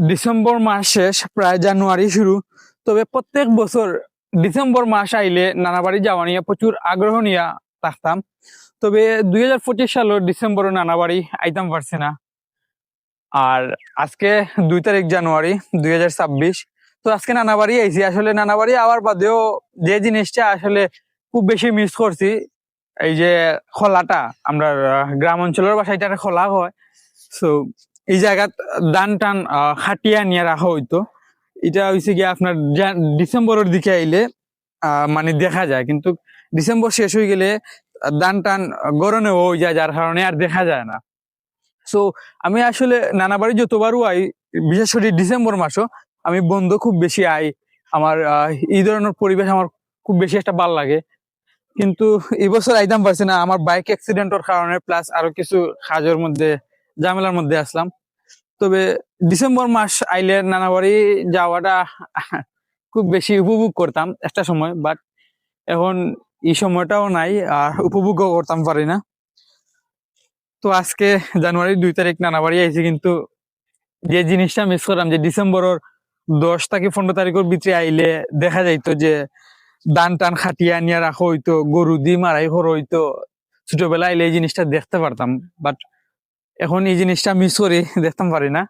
December মাস শেষ, প্রায় জানুয়ারি শুরু। তবে প্রত্যেক বছর ডিসেম্বর মাস আইলে নানা বাড়ি যাওয়া নিয়ে প্রচুর আগ্রহ নিয়ে থাকতাম। তবে 2025 সালের ডিসেম্বরে নানা বাড়ি আইতাম পারছি না। আর আজকে 2 তারিখ জানুয়ারি 2026। তো আজকে নানা বাড়ি আইছি। আসলে নানা বাড়ি আওয়ার বাদেও যে জিনিসটা আসলে খুব বেশি মিস করছি, এই যে খোলাটা, আমরা গ্রাম অঞ্চলের বাসায় এটা খোলা হয়। সো এই জায়গাত ধান টান খাটিয়া নিয়ে রাখা হইতো। এটা হয়েছে গিয়ে আপনার ডিসেম্বরের দিকে আইলে মানে দেখা যায়, কিন্তু ডিসেম্বর শেষ হয়ে গেলে ধান টান গরমে হয়ে যায়, যার কারণে আর দেখা যায় না। সো আমি আসলে নানা বাড়ি যতবারও আই, বিশেষ করে ডিসেম্বর মাসও আমি বন্ধু খুব বেশি আই। আমার এই ধরনের পরিবেশ আমার খুব বেশি একটা ভালো লাগে। কিন্তু এবছর আইতাম পারছি না, আমার বাইক অ্যাক্সিডেন্টের কারণে, প্লাস আরো কিছু কাজের মধ্যে ঝামেলার মধ্যে আসলাম। তবে ডিসেম্বর মাস আইলে নানা বাড়ি যাওয়াটা খুব বেশি উপভোগ করতাম একটা সময়, বাট এখন এই সময়টাও নাই আর উপভোগও করতাম পারি না। তো আজকে জানুয়ারির 2 তারিখ নানা বাড়ি আইছি, কিন্তু যে জিনিসটা মিস করলাম, যে ডিসেম্বরের 10 থেকে 15 তারিখের ভিতরে আইলে দেখা যাইতো যে ধান টান খাটিয়া নিয়ে রাখা হইতো, গরু দিয়ে মারাই করা হইতো। ছোটবেলা আইলে এই জিনিসটা দেখতে পারতাম, বাট এখন এই জিনিসটা মিস করি, দেখতাম পারি না।